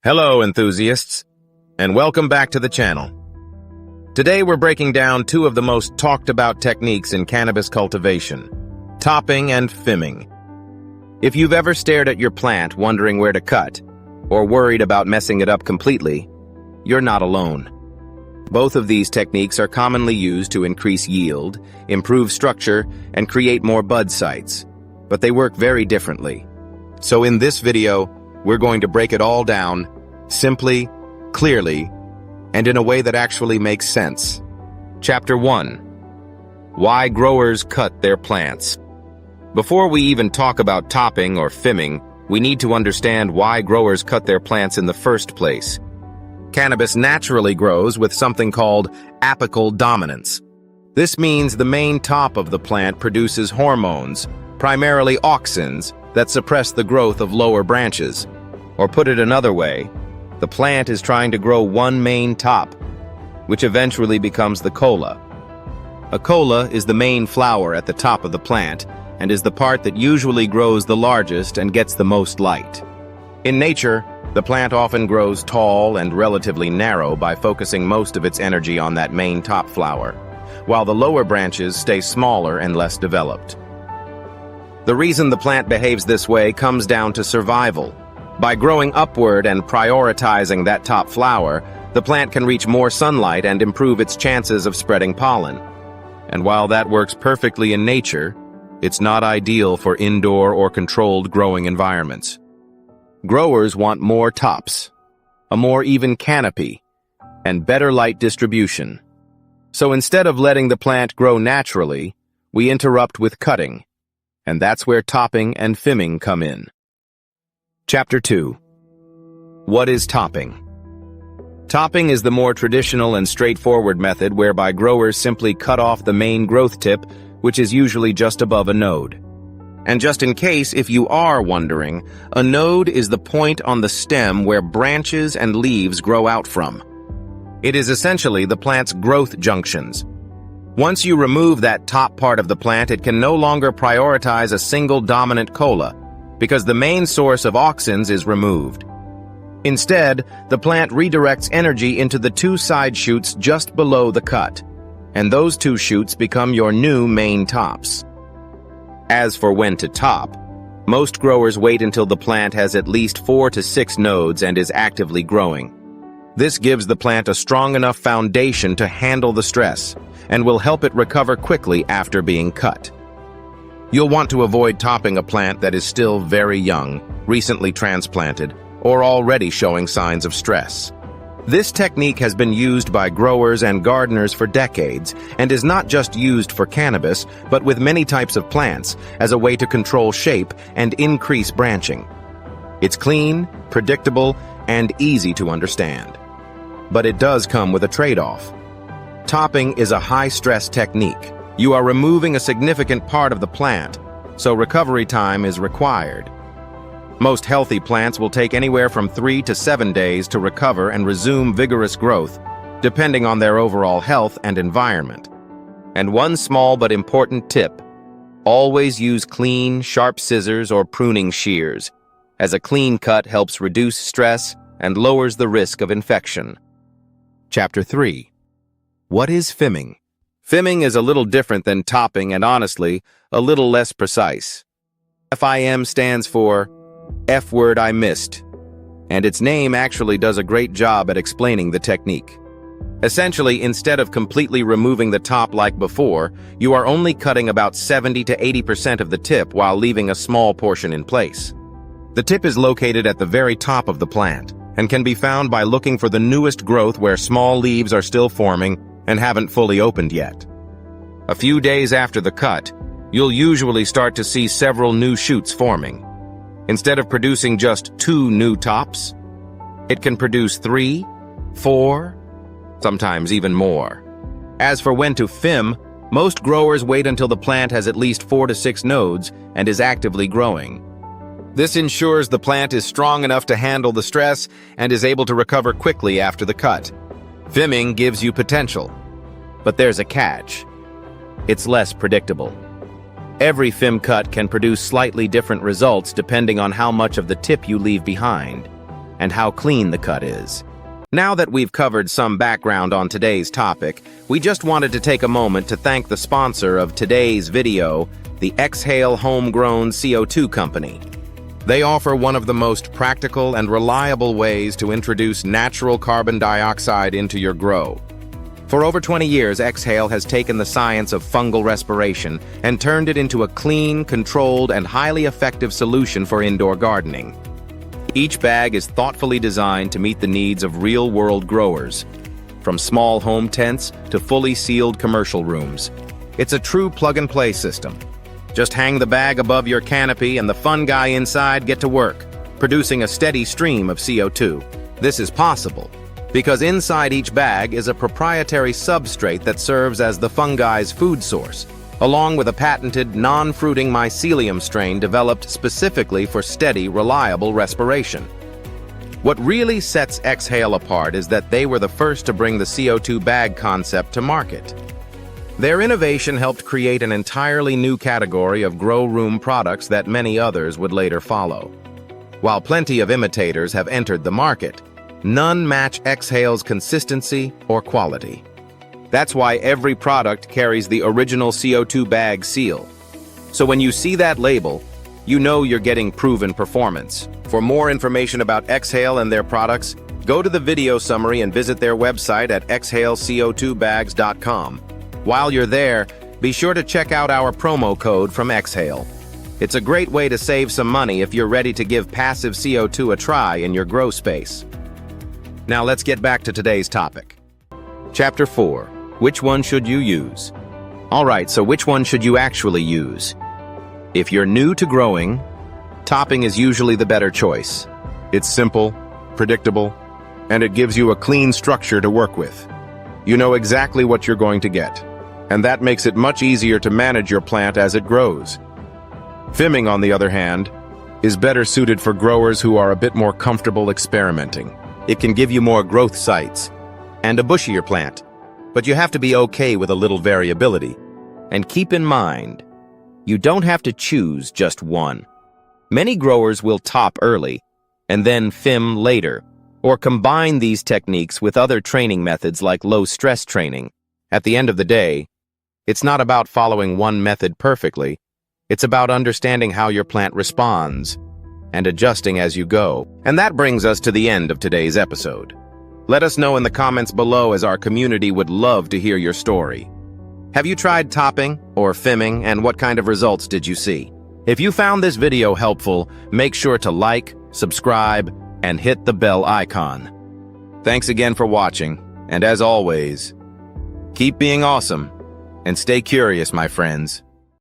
Hello, enthusiasts, and welcome back to the channel. Today we're breaking down two of the most talked about techniques in cannabis cultivation, topping and fimming. If you've ever stared at your plant wondering where to cut, or worried about messing it up completely, you're not alone. Both of these techniques are commonly used to increase yield, improve structure, and create more bud sites, but they work very differently. So in this video, we're going to break it all down, simply, clearly, and in a way that actually makes sense. Chapter 1. Why growers cut their plants. Before we even talk about topping or fimming, we need to understand why growers cut their plants in the first place. Cannabis naturally grows with something called apical dominance. This means the main top of the plant produces hormones, primarily auxins, that suppress the growth of lower branches. Or put it another way, the plant is trying to grow one main top, which eventually becomes the cola. A cola is the main flower at the top of the plant and is the part that usually grows the largest and gets the most light. In nature, the plant often grows tall and relatively narrow by focusing most of its energy on that main top flower, while the lower branches stay smaller and less developed. The reason the plant behaves this way comes down to survival. By growing upward and prioritizing that top flower, the plant can reach more sunlight and improve its chances of spreading pollen. And while that works perfectly in nature, it's not ideal for indoor or controlled growing environments. Growers want more tops, a more even canopy, and better light distribution. So instead of letting the plant grow naturally, we interrupt with cutting, and that's where topping and fimming come in. Chapter 2. What is topping? Topping is the more traditional and straightforward method whereby growers simply cut off the main growth tip, which is usually just above a node. And just in case if you are wondering, a node is the point on the stem where branches and leaves grow out from. It is essentially the plant's growth junctions. Once you remove that top part of the plant, it can no longer prioritize a single dominant cola, because the main source of auxins is removed. Instead, the plant redirects energy into the two side shoots just below the cut, and those two shoots become your new main tops. As for when to top, most growers wait until the plant has at least 4 to 6 nodes and is actively growing. This gives the plant a strong enough foundation to handle the stress, and will help it recover quickly after being cut. You'll want to avoid topping a plant that is still very young, recently transplanted, or already showing signs of stress. This technique has been used by growers and gardeners for decades and is not just used for cannabis, but with many types of plants as a way to control shape and increase branching. It's clean, predictable, and easy to understand. But it does come with a trade-off. Topping is a high-stress technique. You are removing a significant part of the plant, so recovery time is required. Most healthy plants will take anywhere from 3 to 7 days to recover and resume vigorous growth, depending on their overall health and environment. And one small but important tip: always use clean, sharp scissors or pruning shears, as a clean cut helps reduce stress and lowers the risk of infection. Chapter 3. What is fimming? Fimming is a little different than topping and honestly, a little less precise. FIM stands for F word I missed, and its name actually does a great job at explaining the technique. Essentially, instead of completely removing the top like before, you are only cutting about 70 to 80% of the tip while leaving a small portion in place. The tip is located at the very top of the plant and can be found by looking for the newest growth where small leaves are still forming and haven't fully opened yet. A few days after the cut, you'll usually start to see several new shoots forming. Instead of producing just 2 new tops, it can produce 3, 4, sometimes even more. As for when to fim, most growers wait until the plant has at least 4 to 6 nodes and is actively growing. This ensures the plant is strong enough to handle the stress and is able to recover quickly after the cut. Fimming gives you potential, but there's a catch. It's less predictable. Every FIM cut can produce slightly different results depending on how much of the tip you leave behind. and how clean the cut is. Now that we've covered some background on today's topic, we just wanted to take a moment to thank the sponsor of today's video, the Exhale Homegrown CO2 Company. They offer one of the most practical and reliable ways to introduce natural carbon dioxide into your grow. For over 20 years, Exhale has taken the science of fungal respiration and turned it into a clean, controlled, and highly effective solution for indoor gardening. Each bag is thoughtfully designed to meet the needs of real-world growers, from small home tents to fully sealed commercial rooms. It's a true plug-and-play system. Just hang the bag above your canopy and the fun guy inside get to work, producing a steady stream of CO2. This is possible because inside each bag is a proprietary substrate that serves as the fungi's food source, along with a patented non-fruiting mycelium strain developed specifically for steady, reliable respiration. What really sets Exhale apart is that they were the first to bring the CO2 bag concept to market. Their innovation helped create an entirely new category of grow room products that many others would later follow. While plenty of imitators have entered the market, none match Exhale's consistency or quality. That's why every product carries the original CO2 bag seal. So when you see that label, you know you're getting proven performance. For more information about Exhale and their products, go to the video summary and visit their website at exhaleco2bags.com. While you're there, be sure to check out our promo code from Exhale. It's a great way to save some money if you're ready to give passive CO2 a try in your grow space. Now let's get back to today's topic. Chapter 4. Which one should you use? Alright, so which one should you actually use? If you're new to growing, topping is usually the better choice. It's simple, predictable, and it gives you a clean structure to work with. You know exactly what you're going to get, and that makes it much easier to manage your plant as it grows. Fimming, on the other hand, is better suited for growers who are a bit more comfortable experimenting. It can give you more growth sites and a bushier plant, but you have to be okay with a little variability. And keep in mind, you don't have to choose just one. Many growers will top early and then fim later, or combine these techniques with other training methods like low-stress training. At the end of the day, it's not about following one method perfectly. It's about understanding how your plant responds and adjusting as you go. And that brings us to the end of today's episode. Let us know in the comments below, as our community would love to hear your story. Have you tried topping or fimming, and what kind of results did you see? If you found this video helpful, make sure to like, subscribe, and hit the bell icon. Thanks again for watching, and as always, keep being awesome and stay curious, my friends.